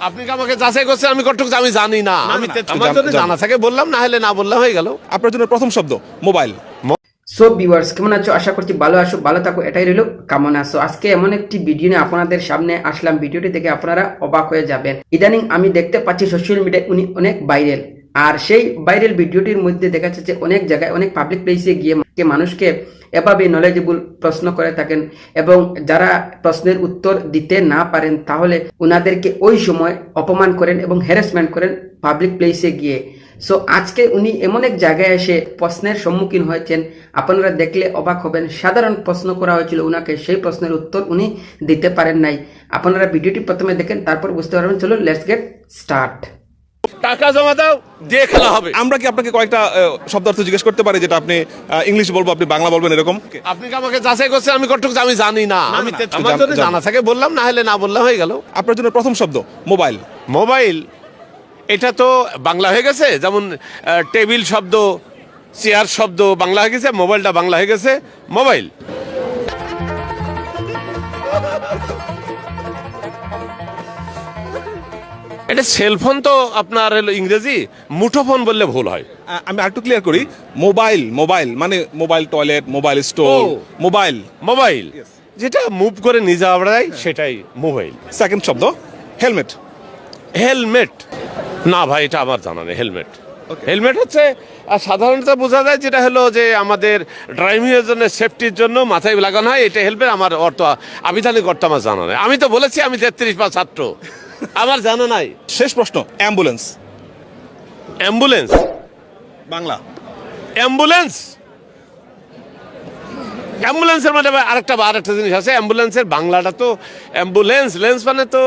আপনি কি আমাকে যাচাই করছেন আমি কতটুকু আমি জানি না। আমি আমার যদি জানা থাকে বললাম, না হলে না বললে হয়ে গেল। আপনার জন্য প্রথম শব্দ মোবাইল। সো ভিউয়ার্স, কেমন আছো? আশা করছি ভালো আছো, ভালো থাকো, এটাই রইল কামনা। আছো আজকে এমন একটি ভিডিও নিয়ে আপনাদের সামনে আসলাম, ভিডিওটি দেখে আপনারা অবাক হয়ে যাবেন। ইদানিং আমি দেখতে পাচ্ছি সোশ্যাল মিডিয়ায় উনি অনেক ভাইরাল, আর সেই ভাইরাল ভিডিওটির মধ্যে দেখা যাচ্ছে অনেক জায়গায় অনেক পাবলিক প্লেসে গিয়ে মানুষকে এভাবে নলেজেবল প্রশ্ন করে থাকেন, এবং যারা প্রশ্নের উত্তর দিতে না পারেন তাহলে উনাদেরকে ওই সময় অপমান করেন এবং হ্যারাসমেন্ট করেন পাবলিক প্লেসে গিয়ে। সো আজকে উনি এমন এক জায়গায় এসে প্রশ্নের সম্মুখীন হয়েছেন, আপনারা দেখলে অবাক হবেন। সাধারণ প্রশ্ন করা হয়েছিল উনাকে, সেই প্রশ্নের উত্তর উনি দিতে পারেন নাই। আপনারা ভিডিওটি প্রথমে দেখেন, তারপর বুঝতে পারবেন। চলুন লেটস গেট স্টার্ট। টাকা জমা দাও, দিয়ে খেলা হবে। আমরা কি আপনাকে কয়েকটা শব্দার্থ জিজ্ঞেস করতে পারি, যেটা আপনি ইংলিশ বলবো আপনি বাংলা বলবেন, এরকম? আপনি কি আমাকে যাচাই করছেন আমি কতটুকু আমি জানি না। আমি আমার যদি জানা থাকে বললাম, না হলে না বললে হয়ে গেল। আপনার জন্য প্রথম শব্দ মোবাইল। মোবাইল, এটা তো বাংলা হয়ে গেছে, যেমন টেবিল শব্দ, চেয়ার শব্দ বাংলা হয়ে গেছে, মোবাইলটা বাংলা হয়ে গেছে মোবাইল। এটা সেলফোন তো আপনার হলো ইংরেজি, মুঠোফোন বললে ভুল হয়। আমি আরেকটু ক্লিয়ার করি, মোবাইল মোবাইল মানে mobile toilet, mobile store, mobile mobile যেটা মুভ করে নিয়ে যাওয়া যায় সেটাই মোবাইল। সেকেন্ড শব্দ হেলমেট। হেলমেট, না ভাই এটা আমার জানা নেই। হেলমেট, হেলমেট হচ্ছে সাধারণত বোঝা যায় যেটা হলো যে আমাদের ড্রাইভিং এর জন্য, সেফটির জন্য মাথায় লাগানো হয়, এটা হেলমেট। আমার অর্থ আবিধানিক অর্থ আমার জানা নেই। আমি তো বলেছি আমি 33 বা ছাত্র, আমার জানা নাই। শেষ প্রশ্ন অ্যাম্বুলেন্স। অ্যাম্বুলেন্স বাংলা অ্যাম্বুলেন্স, অ্যাম্বুলেন্সের মানে আরেকটা জিনিস আছে। অ্যাম্বুলেন্সের বাংলাটা তো অ্যাম্বুলেন্স, লেন্স মানে তো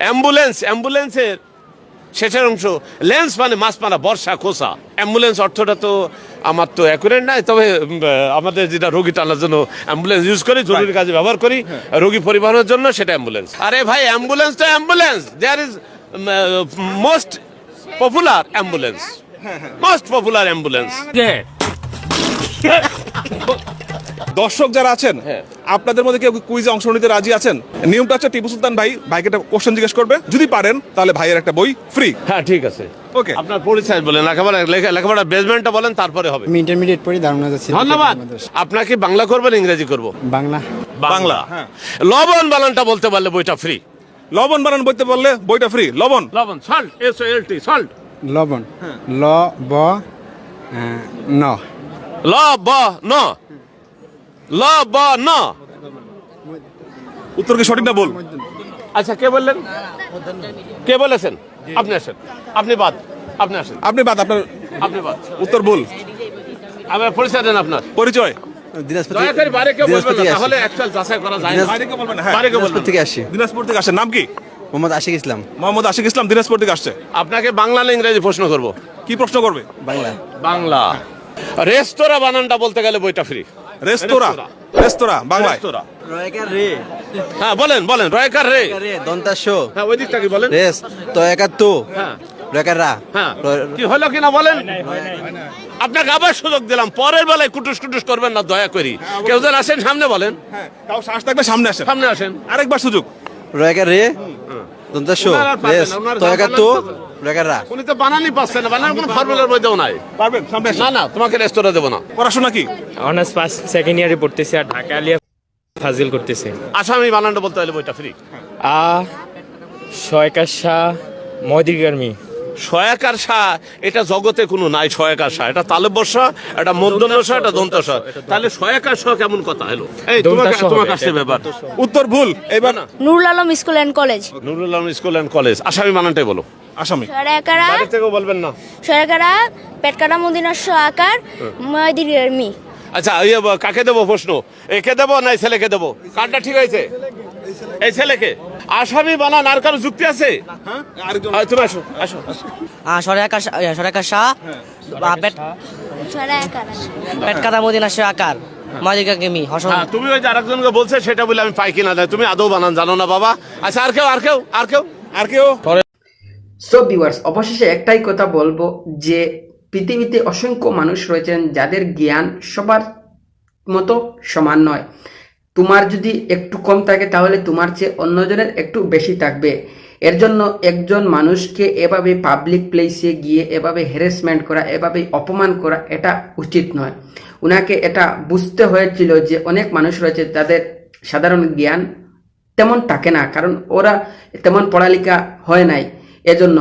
অ্যাম্বুলেন্স, অ্যাম্বুলেন্সের শেষের অংশ লেন্স মানে মাছ মারা, বর্ষা, খোসা। অ্যাম্বুলেন্স অর্থটা তো আমার তো অ্যাকুরেট নাই, তবে আমাদের যেটা রোগী টানার জন্য অ্যাম্বুলেন্স ইউজ করি, জরুরি কাজে ব্যবহার করি, রোগী পরিবহনের জন্য, সেটা অ্যাম্বুলেন্স। আরে ভাই অ্যাম্বুলেন্স তো ambulance, there is most popular ambulance, most popular ambulance. দর্শক যারা আছেন, আপনাদের মধ্যে কেউ কুইজে অংশ নিতে রাজি আছেন? নিয়মটা হচ্ছে টিপু সুলতান ভাইকে একটা কোশ্চেন জিজ্ঞেস করবে, যদি পারেন তাহলে ভাইয়ের একটা বই ফ্রি। হ্যাঁ ঠিক আছে, ওকে। আপনার পরিচয় বলেন, লেখাপড়া বেসমেন্টটা বলেন, তারপরে হবে। আমি ইন্টারমিডিয়েট পড়ি, দারুণ যাচ্ছি। ধন্যবাদ। আপনাকে বাংলা করবেন ইংরেজি করব? বাংলা। বাংলা। লবণ বানানটা বলতে পারলে বইটা ফ্রি। লবণ বানান বলতে বললে বইটা ফ্রি। লবণ, লবণ, সল্ট, SALT, সল্ট। লবণ, ল ব ন। ল ব ন, ল ব ন। উত্তর কি সঠিক না বল? আচ্ছা কে বললেন? কে বলেছেন? আপনি আসেন, আপনি বাদ, আপনি আসেন, আপনি বাদ, আপনার আপনি বাদ। উত্তর ভুল। আমার পরিচয় দেন আপনার। পরিচয় দয়া করে বাইরে কেউ বলবেন না, তাহলে অ্যাকচুয়াল যাচাই করা যায় না। বাইরে কেউ বলবেন না। হ্যাঁ, বাইরে কেউ বলবেন দিনাজপুর না। থেকে আসছি। দিনাজপুর থেকে আসছে। নাম কি? মোহাম্মদ আশিক ইসলাম। মোহাম্মদ আশিক ইসলাম, দিনাজপুর থেকে আসছে। আপনাকে বাংলা না ইংরেজি প্রশ্ন করব? কি প্রশ্ন করবে? বাংলা। বাংলা। রেস্তোরাঁ বানানটা বলতে গেলে বইটা ফ্রি। রেস্তোরাঁ, রেস্তোরাঁ বাংলায়। রেস্তোরাঁ। রয়কার রে। হ্যাঁ বলেন, বলেন। রয়কার রে। রে দন্তাস। হ্যাঁ ওই দিকটা কি বলেন? রেস তো একার তো। হ্যাঁ রয়কার রা। হ্যাঁ কি হলো কিনা বলেন। আপনাকে আবার সুযোগ দিলাম, পরের বেলায় কুটুস কুটুস করবেন না দয়া করি। কেউ যেন আসেন সামনে বলেন। হ্যাঁ, তাও সাহস থাকবে সামনে আসেন। সামনে আসেন। আরেকবার সুযোগ। রয়কার রে দন্তাস। ওনারা আর পারবেন রেস না, ওনারা তো যা একার বানান তো। পারবেন। রয়কার রা। উনি তো বানানই পাচ্ছেন না, বানান কোনো ফর্মুলার মধ্যেও নাই। পারবেন, সামনে আসেন। না না, তোমাকে রেস্তোরাঁ দেবো না। পড়াশোনা কি? অনার্স পাস সেকেন্ড ইয়ারে পড়তেছি, আর ঢাকা আলিয়া ফাজিল করতেছে। আসামি বানানটা বলতে হলে বইটা ফ্রি। সয়কার শাহ মদিগার মি। সয়াকার শাহ, এটা জগতে কোনো নাই। সয়াকার শাহ এটা তালেব বর্ষা, এটা মধ্যন্য শাহ, এটা দন্তাশা। তাহলে সয়াকার শাহ কেমন কথা হলো? এই তোমাকে আসছে ব্যাপার। উত্তর ভুল। এবার Nurul Alam school and college. Nurul Alam school and college. আসামি বানানটাই বলো। আসামি। সরকারা বাড়ি থেকেও বলবেন না। সরকারা পেটকাটা মদিনার আকার মদিনার মি। আচ্ছা কাকে দেবো প্রশ্ন? একে দেবো না এই ছেলেকে দেবো? কারটা ঠিক হয়েছে? এই ছেলেকে। আসামি বানান আর কারো যুক্তি আছে? তুমি আসো, আসো। সরকার শাহ পেটকাটা মদিনা আকার মাদিকা গেমি হসন। হ্যাঁ, তুমি ওই যে আরেকজনকে বলছে সেটা বলে আমি পাই কিনা, তুমি আদৌ বানান জানো না বাবা। আচ্ছা আর কেউ, আর কেউ, আর কেউ, আর কেউ? সো ভিউয়ার্স, অবশেষে একটাই কথা বলবো যে পৃথিবীতে অসংখ্য মানুষ রয়েছেন যাদের জ্ঞান সবার মতো সমান নয়। তোমার যদি একটু কম থাকে তাহলে তোমার চেয়ে অন্যজনের একটু বেশি থাকবে। এর জন্য একজন মানুষকে এভাবে পাবলিক প্লেসে গিয়ে এভাবে হ্যারাসমেন্ট করা, এভাবে অপমান করা, এটা উচিত নয়। উনাকে এটা বুঝতে হয়েছিল যে অনেক মানুষ রয়েছে যাদের সাধারণ জ্ঞান তেমন থাকে না, কারণ ওরা তেমন পড়ালেখা হয় নাই, এজন্য